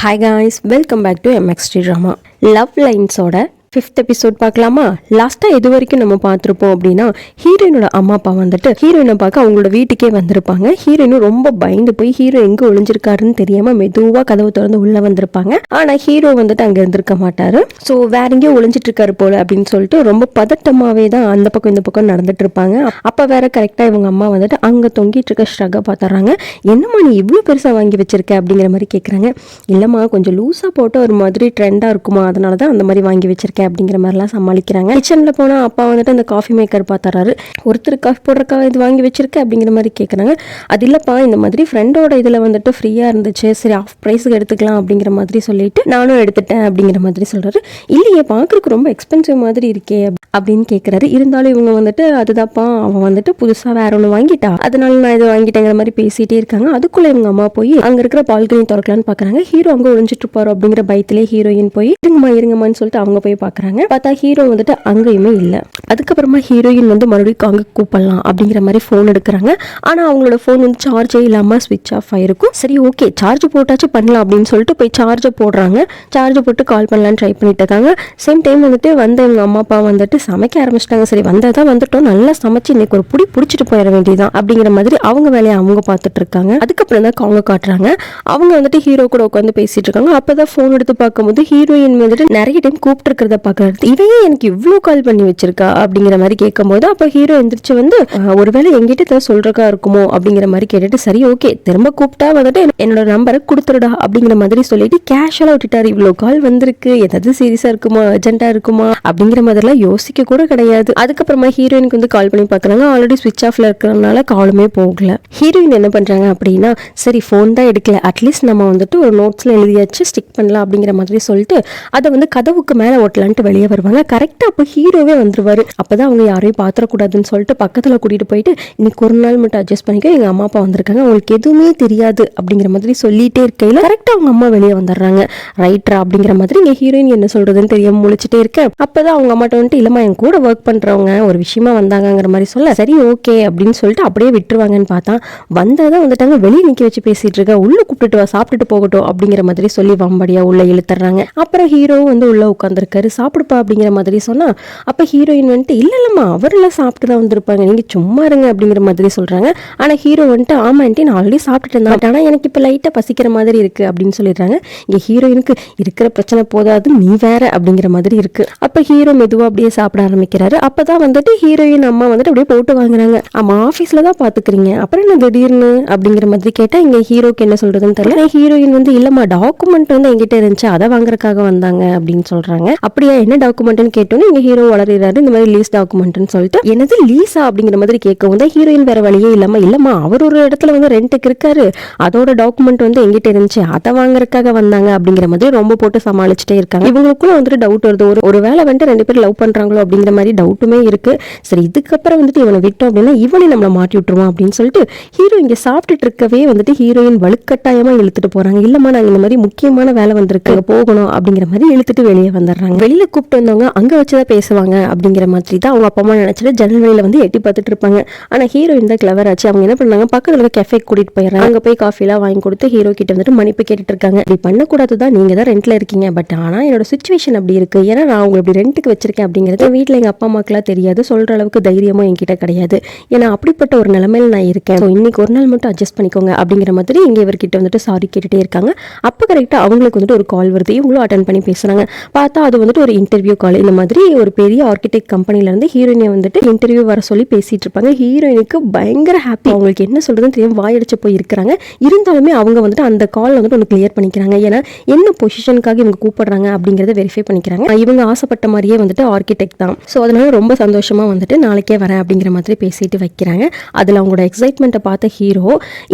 Hi guys, welcome back to MXT Drama. Love Lines-ஓட 5th episode பார்க்கலாமா? லாஸ்ட்டாக எது வரைக்கும் நம்ம பார்த்துருப்போம் அப்படின்னா, ஹீரோயினோட அம்மா அப்பா வந்துட்டு ஹீரோயினை பார்க்க அவங்களோட வீட்டுக்கே வந்திருப்பாங்க. ஹீரோயினும் ரொம்ப பயந்து போய் ஹீரோ எங்கே ஒளிஞ்சிருக்காருன்னு தெரியாமல் மெதுவாக கதவு திறந்து உள்ளே வந்திருப்பாங்க. ஆனால் ஹீரோ வந்துட்டு அங்கே இருந்திருக்க மாட்டார். ஸோ வேற எங்கேயோ ஒளிஞ்சிட்டு இருக்காரு போல அப்படின்னு சொல்லிட்டு ரொம்ப பதட்டமாகவே தான் அந்த பக்கம் இந்த பக்கம் நடந்துட்டு இருப்பாங்க. அப்போ வேற கரெக்டாக இவங்க அம்மா வந்துட்டு அங்கே தொங்கிட்டு இருக்க ஷ்ரகை பார்த்துறாங்க. என்னம்மா நீ இவ்வளோ பெருசாக வாங்கி வச்சிருக்க அப்படிங்கிற மாதிரி கேட்குறாங்க. இல்லைம்மா கொஞ்சம் லூஸாக போட்டு ஒரு மாதிரி ட்ரெண்டாக இருக்குமா, அதனால தான் அந்த மாதிரி வாங்கி வச்சிருக்கேன் அப்படிங்கிற மாதிரிலாம் சமாளிக்கிறாங்க. கிச்சன்ல போனா அப்பா வந்துட்டு அந்த காஃபி மேக்கர் பார்த்தாரு. ஒருத்தர் காஃபி போடுறக்காக இது வாங்கி வச்சிருக்க அப்படிங்கிற மாதிரி கேட்குறாங்க. அது இல்லப்பா, இந்த மாதிரி ஃப்ரெண்டோட இதுல வந்துட்டு ஃப்ரீயா இருந்துச்சு, சரி ஆஃப் ப்ரைஸுக்கு எடுத்துக்கலாம் அப்படிங்கிற மாதிரி சொல்லிட்டு நானும் எடுத்துட்டேன் அப்படிங்கிற மாதிரி சொல்றாரு. இல்லையே பார்க்கறதுக்கு ரொம்ப எக்ஸ்பென்சிவ் மாதிரி இருக்கே அப்படின்னு கேட்குறாரு. இருந்தாலும் இவங்க வந்துட்டு அதுதான்ப்பா, அவன் வந்துட்டு புதுசா வேற ஒன்று வாங்கிட்டா, அதனால நான் இதை வாங்கிட்டேங்கிற மாதிரி பேசிட்டே இருக்காங்க. அதுக்குள்ள இவங்க அம்மா போய் அங்க இருக்கிற பால்கனி திறக்கலான்னு பாக்குறாங்க. ஹீரோ அங்க ஒளிஞ்சிட்டு இருப்பாரு அப்படிங்கிற பயத்திலே ஹீரோயின் போய் இருங்கம்மான்னு சொல்லிட்டு அவங்க போய் பாக்குறாங்க. பார்த்தா ஹீரோ வந்துட்டு அங்கேயுமே இல்லை. அதுக்கப்புறமா ஹீரோயின் வந்து மறுபடியும் அங்கே கூப்பிடலாம் அப்படிங்கிற மாதிரி ஃபோன் எடுக்கிறாங்க. ஆனால் அவங்களோட ஃபோன் வந்து சார்ஜே இல்லாமல் ஸ்விட்ச் ஆஃப் ஆயிருக்கும். சரி ஓகே, சார்ஜ் போட்டாச்சு பண்ணலாம் அப்படின்னு சொல்லிட்டு போய் சார்ஜை போடுறாங்க. சார்ஜை போட்டு கால் பண்ணலான்னு ட்ரை பண்ணிட்டு இருக்காங்க. சேம் டைம் வந்துட்டு வந்த இவங்க அம்மா அப்பா வந்துட்டு சமைக்க ஆரம்பிச்சிட்டாங்க. சரி வந்ததான் வந்துட்டோம், நல்லா சமைச்சு இன்னைக்கு ஒரு பிடிச்சிட்டு போயிட வேண்டியதான் அப்படிங்கிற மாதிரி அவங்க வேலையை அவங்க பார்த்துட்டு இருக்காங்க. அதுக்கப்புறம் தான் அவங்க காட்டுறாங்க. அவங்க வந்துட்டு ஹீரோ கூட உட்காந்து பேசிட்டு இருக்காங்க. அப்பதான் ஃபோன் எடுத்து பார்க்கும்போது ஹீரோயின் வந்துட்டு நிறைய டைம் கூப்பிட்டு இருக்கிறத பார்க்கறது. இவையே எனக்கு இவ்வளோ கால் பண்ணி வச்சிருக்கா அப்படிங்கிற மாதிரி கேட்கும்போது அப்போ ஹீரோ எந்திரிச்சு வந்து ஒருவேளை எங்கிட்ட ஏதாவது சொல்றக்கா இருக்குமோ அப்படிங்கிற மாதிரி கேட்டுட்டு சரி ஓகே திரும்ப கூப்பிட்டா வந்துட்டு என்னோட நம்பரை கொடுத்துருடா அப்படிங்கிற மாதிரி சொல்லிட்டு கேஷுவலா விட்டுட்டாரு. இவ்வளோ கால் வந்திருக்கு, ஏதாவது சீரியஸா இருக்குமா, அர்ஜென்ட்டா இருக்குமா அப்படிங்கிற மாதிரிலாம் யோசிக்க கூட கிடையாது. அதுக்கப்புறமா ஹீரோயினுக்கு வந்து கால் பண்ணி பார்க்குறாங்க. ஆல்ரெடி ஸ்விட்ச் ஆஃப்ல இருக்கிறதுனால காலுமே போகல. ஹீரோயின் என்ன பண்றாங்க அப்படின்னா, சரி ஃபோன் தான் எடுக்கல, அட்லீஸ்ட் நம்ம வந்துட்டு ஒரு நோட்ஸ்ல எழுதியாச்சு ஸ்டிக் பண்ணலாம் அப்படிங்கிற மாதிரி சொல்லிட்டு அதை வந்து கதவுக்கு மேலே ஓட்டலான்ட்டு வெளியே வருவாங்க. கரெக்டாக அப்போ ஹீரோவே வந்துருவாரு. அப்போதான் அவங்க யாரையும் பாத்திரக்கூடாதுன்னு சொல்லிட்டு பக்கத்தில் கூட்டிட்டு போயிட்டு இன்னைக்கு ஒரு நாள் மட்டும் அட்ஜஸ்ட் பண்ணிக்க, எங்கள் அம்மா அப்பா வந்திருக்காங்க, அவங்களுக்கு எதுவுமே தெரியாது அப்படிங்கிற மாதிரி சொல்லிட்டே இருக்கையில கரெக்டாக அவங்க அம்மா வெளியே வந்துடுறாங்க. ரைட்ரா அப்படிங்கிற மாதிரி இங்கே ஹீரோயின் என்ன சொல்றதுன்னு தெரியாம முழிச்சிட்டே இருக்க. அப்போதான் அவங்க அம்மாட்ட வந்துட்டு இல்லம்மா என் கூட ஒர்க் பண்றவங்க ஒரு விஷயமா வந்தாங்கிற மாதிரி சொல்ல சரி ஓகே அப்படின்னு சொல்லிட்டு அப்படியே விட்டுருவாங்கன்னு பார்த்தா வந்தாதான் வந்துட்டாங்க. வெளியே நிக்க வச்சு பேசிட்டு இருக்க, உள்ள கூப்பிட்டு வா சாப்பிட்டுட்டு போகட்டும் அப்படிங்கிற மாதிரி சொல்லி வம்படியா உள்ள இழுத்துறாங்க. அப்புறம் ஹீரோ வந்து உள்ள உட்காந்துருக்காரு. சாப்பிடுப்பா அப்படிங்கிற மாதிரி சொன்னா அப்ப ஹீரோயின் வந்துட்டு இல்லம்மா அவரெல்லாம் சாப்பிட்டு தான் வந்திருப்பாங்க, நீங்க சும்மா இருங்க அப்படிங்கிற மாதிரி சொல்றாங்க. ஆனா ஹீரோ வந்துட்டு ஆமாண்டி நான் ஆல்ரெடி சாப்பிட்டுட்டு இருந்தேன், ஆனா எனக்கு இப்ப லைட்டா பசிக்கிற மாதிரி இருக்கு அப்படின்னு சொல்லிடுறாங்க. இங்க ஹீரோயினுக்கு இருக்கிற பிரச்சனை போதாது நீ வேற அப்படிங்கிற மாதிரி இருக்கு. அப்ப ஹீரோ மெதுவா அப்படியே சாப்பிட ஆரம்பிக்கிறாரு. அப்பதான் வந்துட்டு ஹீரோயின் அம்மா வந்துட்டு அப்படியே போட்டு வாங்குறாங்க. ஆமா ஆபீஸ்ல தான் பாத்துக்கிறீங்க, அப்புறம் என்ன திடீர்னு அப்படிங்கிற மாதிரி கேட்டா இங்க ஹீரோக்கு என்ன சொல்றதுன்னு தெரியல. ஹீரோயின் வந்து இல்லம்மா டாக்குமெண்ட் வந்து எங்கிட்ட இருந்துச்சு, அதை வாங்குறதுக்காக வந்தாங்க அப்படின்னு சொல்றாங்க. அப்படியா என்ன டாக்குமெண்ட்னு கேட்டோன்னு இங்க ஹீரோ வளர்றாரு. இந்த மாதிரி லீஸ் டாக்குமெண்ட்னு சொல்லிட்டு என்னது லீஸா அப்படிங்கிற மாதிரி கேட்கவும் தான் ஹீரோயின் வேற வழியே இல்லம்மா அவர் ஒரு இடத்துல வந்து ரெண்டுக்கு இருக்காரு, அதோட டாக்குமெண்ட் வந்து எங்கிட்ட இருந்துச்சு, அதை வாங்குறதுக்காக வந்தாங்க அப்படிங்கிற மாதிரி ரொம்ப போட்டு சமாளிச்சுட்டே இருக்காங்க. இவங்களுக்குள்ள வந்துட்டு டவுட் வருது, ஒரு வேளை வந்துட்டு ரெண்டு பேரும் லவ் பண்றாங்களோ அப்படிங்கிற மாதிரி டவுட்டுமே இருக்கு. சரி இதுக்கப்புறம் வந்துட்டு இவனை விட்டோம் அப்படின்னா இவனை நம்மளை மாட்டி விட்டுருவான் அப்படின்னு சொல்லிட்டு ஹீரோ இங்க சாப்பிட்டுட்டு இருக்கவே வந்துட்டு ஹீரோயின் வலுக்கட்டாயமா இழுத்துட்டு போறாங்க. இல்லம்மா நாங்க இந்த மாதிரி முக்கியமான வேலை வந்திருக்கு போகணும் அப்படிங்கிற மாதிரி இழுத்துட்டு வெளியே வந்துடுறாங்க. வெளியில கூப்பிட்டு வந்தவங்க அங்க வச்சுதான் பேசுவாங்க அப்படிங்கிற மாதிரி தான் அவங்க அப்பா அம்மா நினைச்சிட்டு ஜன்னல் வழியில வந்து எட்டி பார்த்துட்டு இருப்பாங்க. ஆனா ஹீரோயின் தான் கிளவர் ஆச்சு. அவங்க என்ன பண்ணாங்க, பக்கத்துல கெஃபே கூட்டிட்டு போயிடுறாங்க. அங்க போய் காஃபி எல்லாம் வாங்கி கொடுத்து ஹீரோ கிட்ட வந்துட்டு மன்னிப்பு கேட்டுட்டு இருக்காங்க. இப்படி பண்ணக்கூடாதுதான், நீங்க தான் ரெண்ட்ல இருக்கீங்க, பட் ஆனா என்னோட சிச்சுவேஷன் அப்படி இருக்கு, ஏன்னா நான் உங்களை இப்படி ரெண்ட்டுக்கு வச்சிருக்கேன் அப்படிங்கிறது வீட்டுல எங்க அப்பா அம்மாக்கெல்லாம் தெரியாது, சொல்ற அளவுக்கு தைரியமும் என்கிட்ட கிடையாது, ஏன்னா அப்படிப்பட்ட ஒரு நிலைமையில நான் இருக்கேன், இன்னைக்கு ஒரு நாள் மட்டும் அட்ஜஸ்ட் பண்ணிக்கோங்க அப்படிங்கிற மாதிரி இங்க இவர்கிட்ட வந்துட்டு சாரி கேட்டுட்டே இருக்காங்க. அப்ப கரெக்டா அவங்களுக்கு வந்துட்டு ஒரு கால் வருது. இவங்களும் அட்டென்ட் பண்ணி பேசுறாங்க. பார்த்தா அது வந்துட்டு ஒரு இன்டர்வியூ கால். இந்த மாதிரி ஒரு பெரிய ஆர்கிடெக்ட் கம்பெனில இருந்து ஹீரோயினை வந்துட்டு இன்டர்வியூ வர சொல்லி பேசிட்டு இருப்பாங்க. ஹீரோயினுக்கு பயங்கர ஹாப்பி, அவங்களுக்கு என்ன சொல்றதுன்னு தெரியாம வாயடிச்சு போய் இருக்கிறாங்க. இருந்தாலுமே அவங்க வந்துட்டு அந்த கால் வந்துட்டு ஒன்று கிளியர் பண்ணிக்கிறாங்க. ஏன்னா என்ன பொசிஷனுக்காக இவங்க கூப்பிடுறாங்க அப்படிங்கறத வெரிஃபை பண்ணிக்கிறாங்க. இவங்க ஆசைப்பட்ட மாதிரியே வந்துட்டு ஆர்கிடெக்ட் தான், ஸோ அதனால ரொம்ப சந்தோஷமா வந்துட்டு நாளைக்கே வரேன் அப்படிங்கிற மாதிரி பேசிட்டு வைக்கிறாங்க. அதுல அவங்களோட எக்ஸைட்மெண்ட்டை பார்த்த ஹீரோ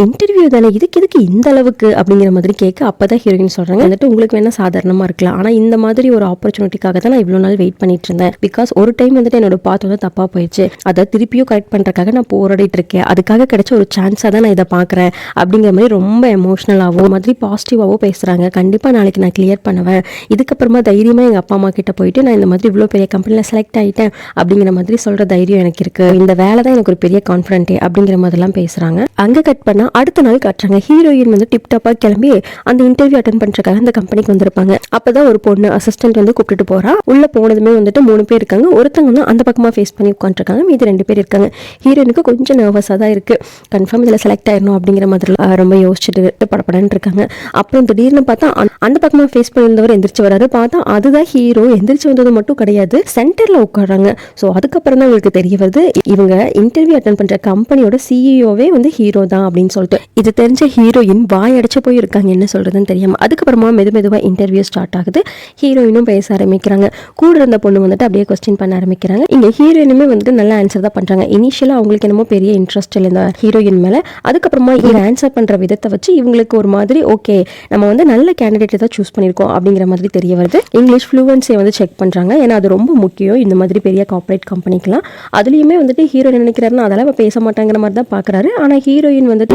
இன்டர்வியூ தானே இதுக்கு எதுக்கு இந்த அளவுக்கு அப்படிங்கிற மாதிரி கேட்க அப்பதான் ஹீரோயின் சொல்றாங்க வந்துட்டு உங்களுக்கு வேணா சாதாரணமா இருக்கலாம், ஆனா இந்த மாதிரி ஒரு ஆப்பர்ச்சுனிட்டி ஆப்பர்ச்சுனிட்டிக்காக தான் நான் இவ்வளோ நாள் வெயிட் பண்ணிட்டு இருந்தேன். பிகாஸ் ஒரு டைம் வந்துட்டு என்னோட பாத் வந்து தப்பாக போயிடுச்சு, அதை திருப்பியும் கரெக்ட் பண்ணுறதுக்காக நான் போராடிட்டு இருக்கேன், அதுக்காக கிடைச்ச ஒரு சான்ஸாக தான் நான் இதை பார்க்குறேன் அப்படிங்கிற மாதிரி ரொம்ப எமோஷ்னலாகவும் மாதிரி பாசிட்டிவாகவும் பேசுகிறாங்க. கண்டிப்பாக நாளைக்கு நான் கிளியர் பண்ணுவேன், இதுக்கப்புறமா தைரியமாக எங்கள் அப்பா அம்மா கிட்ட போயிட்டு நான் இந்த மாதிரி இவ்வளோ பெரிய கம்பெனியில் செலக்ட் ஆகிட்டேன் அப்படிங்கிற மாதிரி சொல்கிற தைரியம் எனக்கு இருக்குது, இந்த வேலை தான் எனக்கு ஒரு பெரிய கான்ஃபிடென்ட்டே அப்படிங்கிற மாதிரிலாம் பேசுகிறாங்க. அங்கே கட் பண்ணால் அடுத்த நாள் காட்டுறாங்க. ஹீரோயின் வந்து டிப்டாப்பாக கிளம்பி அந்த இன்டர்வியூ அட்டன் பண்ணுறதுக்காக அந்த கம்பெனிக்கு வந்திருப்பாங்க. அப்போதான் ஒரு பொண்ணு அசிஸ்டன்ட் வந்து கூப்பிட்டு போகிறா. உள்ளே போனதுமே வந்துட்டு 3 பேர் இருக்காங்க. ஒருத்தவங்க வந்து அந்த பக்கமாக ஃபேஸ் பண்ணி உட்காந்துருக்காங்க, மீதி 2 பேர் இருக்காங்க. ஹீரோயினுக்கு கொஞ்சம் நர்வஸாக தான் இருக்குது, கன்ஃபார்ம் இதில் செலக்ட் ஆயிடணும் அப்படிங்கிற மாதிரி ரொம்ப யோசிச்சுட்டு படப்படன்னு இருக்காங்க. அப்புறம் திடீர்னு பார்த்தா அந்த பக்கமாக ஃபேஸ் பண்ணியிருந்தவர் எந்திரிச்சு வராரு. பார்த்தா அதுதான் ஹீரோ. எந்திரிச்சு வந்தது மட்டும் கிடையாது, சென்டரில் உட்காடுறாங்க. ஸோ அதுக்கப்புறம் தான் உங்களுக்கு தெரிய வருது இவங்க இன்டர்வியூ அட்டன் பண்ணுற கம்பெனியோட சிஇஓவே வந்து ஹீரோ தான் அப்படின்னு சொல்லிட்டு. இது தெரிஞ்ச ஹீரோயின் வாய் அடைச்சு போய் இருக்காங்க, என்ன சொல்றதுன்னு தெரியாம. அதுக்கப்புறமா மெதுவாக இன்டர்வியூ ஸ்டார்ட் ஆகுது. ஹீரோயினும் பேச ஆரம்பிக்கிறாங்க. கூட இருந்த பொண்ணு வந்துட்டு அப்படியே கொஸ்டின் பண்ண ஆரம்பிக்கிறாங்க. இங்க ஹீரோயினுமே வந்துட்டு நல்ல ஆன்சர் தான் பண்றாங்க. இனிஷியலா அவங்களுக்கு என்னமோ பெரிய இன்ட்ரெஸ்ட் இல்லை இந்த ஹீரோயின் மேல. அதுக்கப்புறமா இவங்க ஆன்சர் பண்ற விதத்தை வச்சு இவங்களுக்கு ஒரு மாதிரி ஓகே நம்ம வந்து நல்ல கேண்டிடேட் தான் சூஸ் பண்ணியிருக்கோம் அப்படிங்கிற மாதிரி தெரிய வருது. இங்கிலீஷ் ஃப்ளூவன்ஸை வந்து செக் பண்றாங்க, ஏன்னா அது ரொம்ப முக்கியம் இந்த மாதிரி பெரிய கார்பரேட் கம்பெனிக்கெல்லாம். அதுலயுமே வந்துட்டு ஹீரோ நினைக்கிறாருன்னா அதெல்லாம் பேச மாட்டாங்கிற மாதிரி தான் பாக்குறாரு. ஆனா ஹீரோயின் வந்து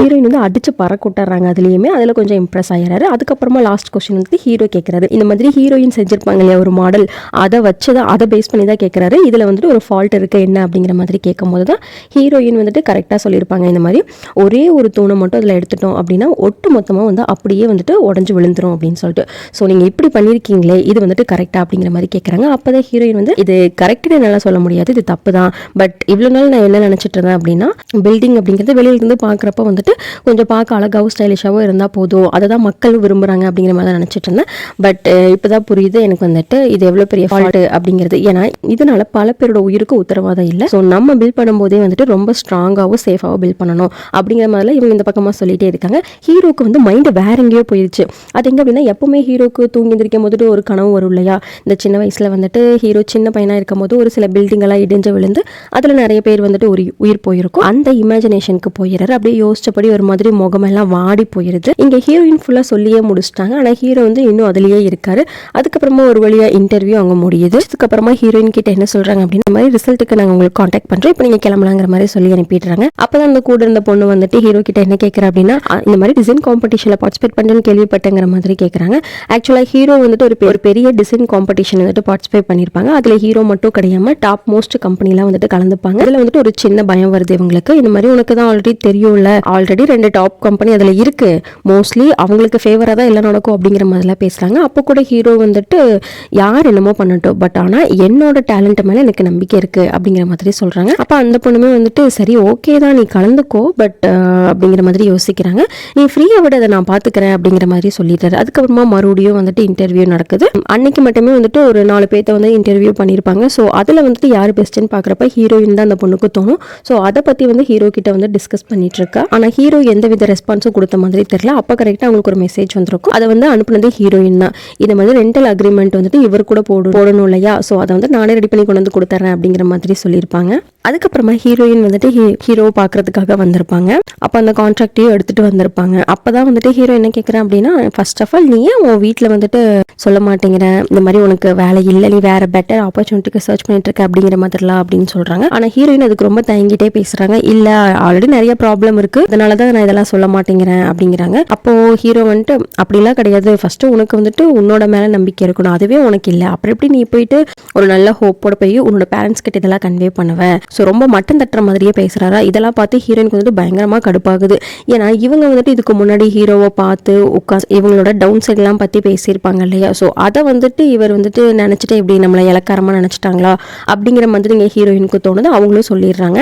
அடிச்சு பறக்க விட்டுறாங்க. அதுலயுமே அதுல கொஞ்சம் இம்ப்ரெஸ் ஆகிறாரு. அதுக்கப்புறமா லாஸ்ட் கொஸ்டின் வந்து ஹீரோ கேட்கிறாரு, இந்த மாதிரி ஹீரோயின் செஞ்சிருப்பாங்க இல்லையா ஒரு மாடல், அதை வச்சுதான் அதை பேஸ் பண்ணி தான் கேட்கிறாரு. இதுல வந்துட்டு ஒரு ஃபால்ட் இருக்கு என்ன அப்படிங்கிற மாதிரி கேட்கும் போது தான் ஹீரோயின் வந்துட்டு கரெக்டா சொல்லியிருப்பாங்க. இந்த மாதிரி ஒரே ஒரு தூணை மட்டும் அதில் எடுத்துட்டோம் அப்படின்னா ஒட்டு மொத்தமாக வந்து அப்படியே வந்துட்டு உடஞ்சு விழுந்துரும் அப்படின்னு சொல்லிட்டு. ஸோ நீங்கள் இப்படி பண்ணியிருக்கீங்களே இது வந்துட்டு கரெக்டா அப்படிங்கிற மாதிரி கேட்குறாங்க. அப்போதான் ஹீரோயின் வந்து இது கரெக்டுன்னு என்னால் சொல்ல முடியாது, இது தப்பு தான், பட் இவ்வளோ நாள் நான் என்ன நினச்சிட்டு இருந்தேன் அப்படின்னா பில்டிங் அப்படிங்கிறது வெளியிலிருந்து பார்க்குறப்ப வந்துட்டு கொஞ்சம் பார்க்க அழகாகவும் ஸ்டைலிஷாகவும் இருந்தால் போதும், அதை தான் மக்கள் விரும்புகிறாங்க அப்படிங்கிற மாதிரி தான் நினச்சிட்டு இருந்தேன். பட் இப்போ தான் புரியுது எனக்கு வந்துட்டு இது எவ்வளோ பெரிய ஃபால்ட்டு அப்படிங்கிறது. ஏன்னா இதனால பல பேரோட உயிருக்கு உத்தரவாதம் இல்லை. ஸோ நம்ம பில்ட் பண்ணும்போதே வந்துட்டு ரொம்ப ஸ்ட்ராங்காகவும் சேஃபாகவும் பில்ட் பண்ணணும் அப்படிங்கிற மாதிரிலாம் இவங்க இந்த பக்கமாக சொல்லிட்டே இருக்காங்க. ஹீரோக்கு வந்து மைண்டு வேற எங்கேயோ போயிடுச்சு. அது எங்கே அப்படின்னா எப்பவுமே ஹீரோக்கு தூங்கி எந்திரிக்கும் போதுட்டு ஒரு கனவு வரும் இல்லையா. இந்த சின்ன வயசில் வந்துட்டு ஹீரோ சின்ன பையனாக இருக்கும் போது ஒரு சில பில்டிங்கெல்லாம் இடிஞ்சு விழுந்து அதில் நிறைய பேர் வந்துட்டு ஒரு உயிர் போயிருக்கும். அந்த இமேஜினேஷனுக்கு போயிடுறாரு. அப்படியே யோசிச்சபடி ஒரு மாதிரி முகமெல்லாம் வாடி போயிருது. இங்கே ஹீரோயின் ஃபுல்லாக சொல்லியே முடிச்சிட்டாங்க. ஆனால் ஹீரோ வந்து இன்னும் அதுலேயே இருக்காரு. அதுக்கப்புறமா ஒரு வழியாக இன்டர்வியூ அங்கே முடியுது. அதுக்கப்புறமா ஹீரோயின் கிட்ட என்ன சொல்கிறாங்க அப்படின்னா இந்த மாதிரி ரிசல்ட்டுக்கு நாங்கள் உங்களுக்கு காண்டாக்ட் பண்ணுறோம், இப்போ நீங்கள் கிளம்பலாங்கிற மாதிரி சொல்லி அனுப்பிடுறாங்க. அப்போதான் அந்த கூட இருந்த பொண்ணு வந்துட்டு ஹீரோ கிட்ட என்ன கேட்குறா அப்படின்னா இந்த மாதிரி டிசைன் காம்படிஷனில் பார்ட்டிசிபேட் பண்ணுறேன்னு கேள்விப்பட்டேங்கிற மாதிரி கேட்குறாங்க. ஆக்சுவலாக ஹீரோ வந்துட்டு ஒரு பெரிய டிசைன் காம்படிஷன் வந்துட்டு பார்ட்டிசிபேட் பண்ணியிருப்பாங்க. அதில் ஹீரோ மட்டும் கிடையாமல் டாப் மோஸ்ட் கம்பெனிலாம் வந்துட்டு கலந்துப்பாங்க. அதில் வந்துட்டு ஒரு சின்ன பயம் வருது இவங்களுக்கு. இந்த மாதிரி உனக்கு தான் ஆல்ரெடி தெரியும்ல, ஆல்ரெடி 2 டாப் கம்பெனி அதில் இருக்கு, மோஸ்ட்லி அவங்களுக்கு ஃபேவராக தான் எல்லாம் நடக்கும் அப்படிங்கிற மாதிரிலாம் பேசுகிறாங்க. அப்போ கூட ஹீரோ வந்துட்டு யார் என்னமோ பண்ணட்டும், பட் ஆனால் என்னோட டேலண்ட் மேலே எனக்கு நம்பிக்கை இருக்குது அப்படிங்கிற மாதிரி சொல்கிறாங்க. அப்போ அந்த பொண்ணுமே வந்துட்டு சரி ஓகே தான் நீ கலந்துக்கோ, பட் அப்படிங்கிற மாதிரி யோசிக்கிறாங்க. நீ ஃப்ரீயாக விட அதை நான் பார்த்துக்கிறேன் அப்படிங்கிற மாதிரி சொல்லிட்டாரு. அதுக்கப்புறமா மறுபடியும் வந்துட்டு இன்டர்வியூ நடக்குது. அன்னைக்கு மட்டுமே வந்துட்டு ஒரு 4 பேர்த்த வந்து இன்டர்வியூ பண்ணியிருப்பாங்க. ஸோ அதில் வந்துட்டு யார் பெஸ்ட்டுன்னு பார்க்குறப்ப ஹீரோயின் தான் அந்த பொண்ணுக்கு தோணும். ஸோ அதை பற்றி வந்து ஹீரோ கிட்ட வந்து டிஸ்கஸ் பண்ணிட்டு இருக்கா. ஆனால் ஹீரோ எந்த வித ரெஸ்பான்ஸும் கொடுத்த மாதிரி தெரியல. அப்போ கரெக்டாக அவங்களுக்கு ஒரு மெசேஜ் வந்திருக்கும். அதை வந்து அனுப்புனது ஹீரோயின் தான். இந்த மாதிரி ரெண்டல் அக்ரிமெண்ட் வந்துட்டு இவர் கூட போடணும் இல்லையா, ஸோ அதை வந்து நானே ரெடி பண்ணி கொண்டு வந்து கொடுத்துறேன் அப்படிங்கிற மாதிரி சொல்லியிருப்பாங்க. அதுக்கப்புறமா ஹீரோயின் வந்துட்டு ஹீரோ பார்க்கறதுக்காக வந்திருப்பாங்க. அப்போ அந்த கான்ட்ராக்டையும் எடுத்துட்டு வந்திருப்பாங்க. அப்போதான் வந்துட்டு ஹீரோ என்ன கேட்குறேன் அப்படின்னா ஃபர்ஸ்ட் ஆஃப் ஆல் நீ ஏன் உன் வீட்டில் வந்துட்டு சொல்ல மாட்டேங்கிற, இந்த மாதிரி உனக்கு வேலை இல்லை, நீ வேற பெட்டர் ஆப்பர்ச்சுனிட்டிக்கு சர்ச் பண்ணிட்டு இருக்க அப்படிங்கிற மாதிரிலாம் அப்படின்னு சொல்றாங்க. ஆனால் ஹீரோயின் அதுக்கு ரொம்ப தயங்கிட்டே பேசுறாங்க. இல்லை ஆல்ரெடி நிறைய ப்ராப்ளம் இருக்கு, அதனால தான் நான் இதெல்லாம் சொல்ல மாட்டேங்கிறேன் அப்படிங்கிறாங்க. அப்போ ஹீரோ வந்துட்டு அப்படிலாம் கிடையாது, ஃபர்ஸ்ட் உனக்கு வந்துட்டு உன்னோட மேலே நம்பிக்கை இருக்கணும், அதுவே உனக்கு இல்லை, அப்புறம் எப்படி நீ போயிட்டு ஒரு நல்ல ஹோப்போட போய் உன்னோட பேரண்ட்ஸ் கிட்ட இதெல்லாம் கன்வே பண்ணுவேன். ஸோ ரொம்ப மட்டம் தட்டுற மாதிரியே பேசுறாரா. இதெல்லாம் பார்த்து ஹீரோயினுக்கு வந்துட்டு பயங்கரமாக கடுப்பாகுது. ஏன்னா இவங்க வந்துட்டு இதுக்கு முன்னாடி ஹீரோவை பார்த்து உட்காந்து இவங்களோட டவுன் சைட்லாம் பற்றி பேசியிருப்பாங்க இல்லையா. ஸோ அதை வந்துட்டு இவர் வந்துட்டு நினச்சிட்டு இப்படி நம்மளை இலக்காரமாக நினச்சிட்டாங்களா அப்படிங்கிற மாதிரி இங்கே ஹீரோயினுக்கு தோணுது. அவங்களும் சொல்லிடுறாங்க,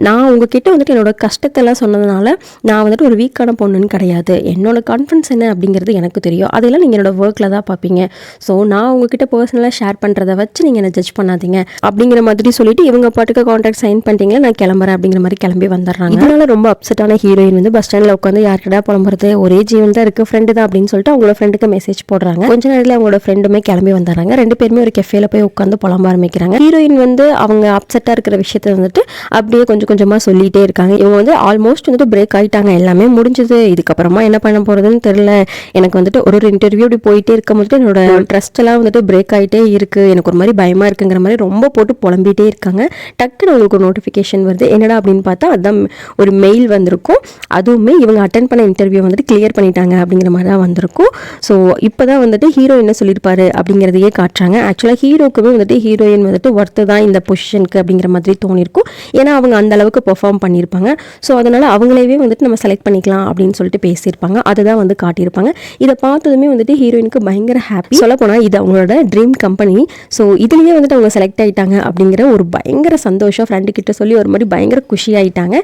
நான் உங்ககிட்ட வந்துட்டு என்னோட கஷ்டத்தெல்லாம் சொன்னதுனால நான் வந்துட்டு ஒரு வீக்கான பொண்ணுன்னு கிடையாது, என்னோட கான்ஃபிடன்ஸ் என்ன அப்படிங்கிறது எனக்கு தெரியும், அதெல்லாம் நீங்கள் என்னோட ஒர்க்கில் தான் பார்ப்பீங்க. ஸோ நான் உங்ககிட்ட பர்சனலாக ஷேர் பண்ணுறதை வச்சு நீங்கள் என்னை ஜட்ஜ் பண்ணாதீங்க அப்படிங்கிற மாதிரி சொல்லிட்டு இவங்க பாட்டுக்கு கான்ட்ராக்ட் சைன் பண்ணிட்டீங்களா, நான் கிளம்புறேன் அப்படிங்கிற மாதிரி கிளம்பி வந்துடுறாங்க. இதனால ரொம்ப அப்செட்டான ஹீரோயின் வந்து பஸ் ஸ்டாண்டில் உட்காந்து யார்கிட்ட புலம்புறது, ஒரே ஜீவன் தான் இருக்கு, ஃப்ரெண்டு தான் அப்படின்னு சொல்லிட்டு அவங்களோட ஃப்ரெண்டுக்கு மெசேஜ் போடுறாங்க. கொஞ்ச நேரத்தில் அவங்களோட ஃப்ரெண்டுமே கிளம்பி வந்துடுறாங்க. ரெண்டு பேருமே ஒரு கெஃபேல போய் உட்காந்து புலம்ப ஆரம்பிக்கிறாங்க. ஹீரோயின் வந்து அவங்க அப்செட்டாக இருக்கிற விஷயத்த வந்துட்டு அப்படியே கொஞ்சம் கொஞ்சமாக சொல்லிட்டே இருக்காங்க. இவங்க வந்து ஆல்மோஸ்ட் வந்துட்டு பிரேக் ஆகிட்டாங்க, எல்லாமே முடிஞ்சது, இதுக்கப்புறமா என்ன பண்ண போகிறதுன்னு தெரியல, எனக்கு வந்துட்டு ஒரு இன்டர்வியூ இப்படி போயிட்டே இருக்கும் போது என்னோட ட்ரஸ்ட் எல்லாம் வந்துட்டு பிரேக் ஆகிட்டே இருக்கு, எனக்கு ஒரு மாதிரி பயமாக இருக்குங்கிற மாதிரி ரொம்ப போட்டு புலம்பிகிட்டே இருக்காங்க. டக்குன்னு உங்களுக்கு ஒரு நோட்டிஃபிகேஷன் வருது. என்னடா அப்படின்னு பார்த்தா அதுதான் ஒரு மெயில் வந்திருக்கும். அதுவுமே இவங்க அட்டென்ட் பண்ண இன்டர்வியூ வந்துட்டு கிளியர் பண்ணிட்டாங்க அப்படிங்கிற மாதிரி தான் வந்திருக்கும். ஸோ இப்போ தான் வந்துட்டு ஹீரோ என்ன சொல்லியிருப்பாரு அப்படிங்கிறதையே காட்டுறாங்க. ஆக்சுவலாக ஹீரோக்குமே வந்துட்டு ஹீரோயின் வந்துட்டு ஒர்த்து தான் இந்த பொசிஷனுக்கு அப்படிங்கிற மாதிரி தோணிருக்கும். ஏன்னா அவங்க அந்த அளவுக்கு பெர்ஃபார்ம் பண்ணியிருப்பாங்க. ஸோ அதனால் அவங்களவே வந்துட்டு நம்ம செலக்ட் பண்ணிக்கலாம் அப்படின்னு சொல்லிட்டு பேசியிருப்பாங்க. அதுதான் வந்து காட்டியிருப்பாங்க. இதை பார்த்ததுமே வந்துட்டு ஹீரோயினுக்கு பயங்கர ஹாப்பி. சொல்லப்போனால் இது அவங்களோட ட்ரீம் கம்பெனி. ஸோ இதுலேயே வந்துட்டு அவங்க செலக்ட் ஆகிட்டாங்க அப்படிங்கிற ஒரு பயங்கர சந்தோஷம். ஃப்ரெண்டு கிட்ட சொல்லி ஒரு மாதிரி பயங்கர குஷி ஆகிட்டாங்க.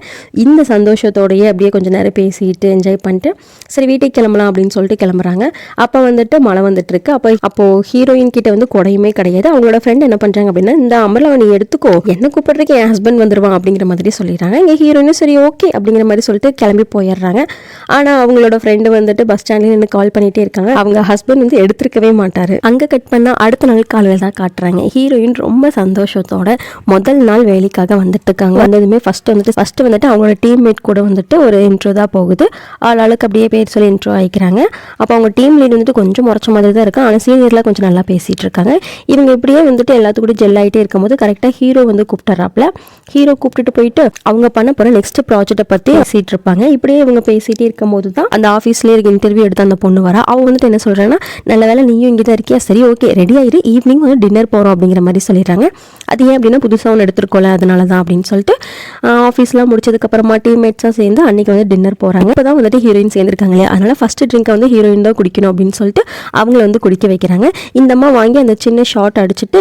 இந்த சந்தோஷத்தோடையே அப்படியே கொஞ்சம் நேரம் பேசிட்டு என்ஜாய் பண்ணிட்டு சரி வீட்டுக்கு கிளம்பலாம் அப்படின்னு சொல்லிட்டு கிளம்புறாங்க. அப்போ வந்துட்டு மழை வந்துட்டு இருக்கு. அப்போது ஹீரோயின் கிட்ட வந்து கொடையுமே கிடையாது. அவங்களோட ஃப்ரெண்ட் என்ன பண்ணுறாங்க அப்படின்னா, இந்த அம்பர்லாவை நீ எடுத்துக்கோ, என்ன கூப்பிட்றதுக்கு என் ஹஸ்பண்ட் வந்துடுவான் அப்படிங்கிற மாதிரி சொல்லிடுறாங்க. இங்கே ஹீரோயினும் சரி ஓகே அப்படிங்கிற மாதிரி சொல்லிட்டு கிளம்பி போயிடுறாங்க. ஆனால் அவங்களோட ஃப்ரெண்டு வந்துட்டு பஸ் ஸ்டாண்ட்லேயே நின்று கால் பண்ணிகிட்டே இருக்காங்க. அவங்க ஹஸ்பண்ட் வந்து எடுத்துருக்கவே மாட்டார். அங்கே கட் பண்ணால் அடுத்த நாள் காலையில் தான் காட்டுறாங்க. ஹீரோயின் ரொம்ப சந்தோஷத்தோட முதல் நாள் வேலைக்காக வந்துட்டு இருக்காங்க. வந்ததுமே ஃபர்ஸ்ட் வந்துட்டு அவங்களோட டீம்மேட் கூட வந்துட்டு ஒரு இன்ட்ரோ தான் போகுது. ஆளுக்கு அப்படியே பேர் சொல்லி இன்ட்ரோ ஆகிக்கிறாங்க. அப்போ அவங்க டீம் லீட் வந்துட்டு கொஞ்சம் முறைச்ச மாதிரி தான் இருக்கு. ஆனால் சீனியர்லாம் கொஞ்சம் நல்லா பேசிகிட்டு இருக்காங்க. இவங்க இப்படியே வந்துட்டு எல்லாத்துக்கூட ஜெல் ஆகிட்டே இருக்கும்போது கரெக்டாக ஹீரோ வந்து கூப்பிட்டுறாப்புல. ஹீரோ கூப்பிட்டுட்டு போயிட்டு அவங்க பண்ண போகிற நெக்ஸ்ட் ப்ராஜெக்டை பற்றி பேசிகிட்டு இருப்பாங்க. இப்படியே இவங்க பேசிகிட்டே இருக்கும் போது தான் அந்த ஆஃபீஸ்லேயே இருக்க இன்டர்வியூ எடுத்து அந்த பொண்ணு வரா. அவங்க வந்துட்டு என்ன சொல்கிறாங்கன்னா, நல்ல வேலை நீயும் இங்கே தான் இருக்கியா, சரி ஓகே ரெடி ஆயிரு, ஈவினிங் வந்து டின்னர் போகிறோம் அப்படிங்கிற மாதிரி சொல்லிடுறாங்க. அது ஏன் அப்படின்னா புதுசாக ஒன்று எடுத்துருக்கோல அதனால தான் அப்படின்னு சொல்லிட்டு ஆஃபீஸ்லாம் முடிச்சதுக்கப்புறமா டீம்மேட்ஸாக சேர்ந்து அன்றைக்கி வந்து டின்னர் போகிறாங்க. இப்போ தான் வந்துட்டு ஹீரோயின் சேர்ந்துருக்காங்க இல்லையா, அதனால் ஃபஸ்ட்டு ட்ரிங்கை வந்து ஹீரோயின் தான் குடிக்கணும் அப்படின்னு சொல்லிட்டு அவங்கள வந்து குடிக்க வைக்கிறாங்க. இந்த அம்மா வாங்கி அந்த சின்ன ஷாட் அடிச்சுட்டு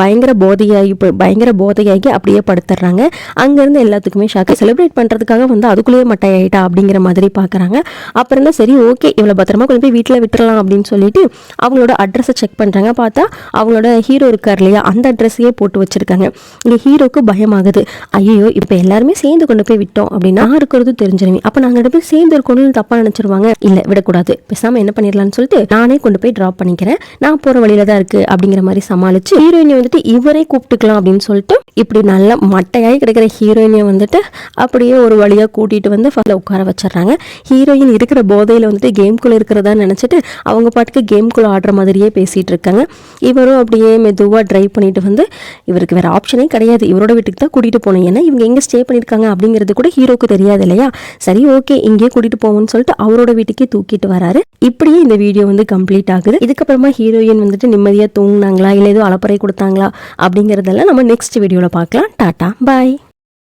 பயங்கர போதையாகி அப்படியே படுத்துடுறாங்க. அங்கேருந்து எல்லாத்துக்குமே ஷாக்கு. செலிப்ரேட் பண்ணுறதுக்காக வந்து அதுக்குள்ளேயே மட்டையாயிட்டா அப்படிங்கிற மாதிரி பார்க்குறாங்க. அப்புறம் தான் சரி ஓகே இவ்வளோ பத்திரமா கொண்டு போய் வீட்டில் விட்டுறலாம் அப்படின்னு சொல்லிட்டு அவங்களோட அட்ரஸை செக் பண்ணுறாங்க. பார்த்தா அவங்களோட ஹீரோ இருக்கார் இல்லையா, அந்த அட்ரஸையே போட்டு வச்சிருக்காங்க. இங்கே ஹீரோக்கு பயமாகுது. ஐயோ இப்போ எல்லாருமே சேர்ந்து கொண்டு போய் விட்டோம் அப்படின்னா நான் இருக்கிறது தெரிஞ்சிருவேன், அப்போ நாங்கள் ரெண்டு பேர் சேர்ந்து இருக்கணும்னு தப்பாக நினச்சிருவாங்க. இல்லை விடக்கூடாது, பேசாமல் என்ன பண்ணிடலான்னு சொல்லிட்டு நானே கொண்டு போய் ட்ராப் பண்ணிக்கிறேன், நான் போகிற வழியில தான் இருக்குது அப்படிங்கிற மாதிரி சமாளித்து ஹீரோயினை வந்துட்டு இவரே கூப்பிட்டுக்கலாம் அப்படின்னு சொல்லிட்டு இப்படி நல்லா மட்டையாகி கிடைக்கிற ஹீரோயினை வந்துட்டு அப்படியே ஒரு வழியாக கூட்டிகிட்டு வந்து ஃபஸ்ட்டில் உட்கார வச்சிடுறாங்க. ஹீரோயின் இருக்கிற போதையில் வந்துட்டு கேம்குள்ளே இருக்கிறதா நினச்சிட்டு அவங்க பாட்டுக்கு கேம்குள்ளே ஆடுற மாதிரியே பேசிகிட்டு இருக்காங்க. இவரும் அப்படியே மெதுவாக ட்ரைவ் பண்ணிட்டு வந்து இவருக்கு வேறு ஆப்ஷனே கிடையாது, இவரோட வீட்டுக்கு தான் கூட்டிகிட்டு போகணும். ஏன்னா இவங்க எங்கே ஸ்டே பண்ணியிருக்காங்க அப்படிங்கிறது கூட ஹீரோக்கு தெரியாது இல்லையா. சரி ஓகே இங்கேயே கூட்டிகிட்டு போவோம்னு சொல்லிட்டு அவரோட வீட்டுக்கே தூக்கிட்டு வராரு. இப்படியே இந்த வீடியோ வந்து கம்ப்ளீட் ஆகுது. இதுக்கப்புறமா ஹீரோயின் வந்துட்டு நிம்மதியாக தூங்கினாங்களா இல்லை ஏதோ அலப்பறை கொடுத்தாங்களா அப்படிங்கிறதெல்லாம் நம்ம நெக்ஸ்ட் வீடியோவில் பார்க்கலாம். டாட்டா பாய்.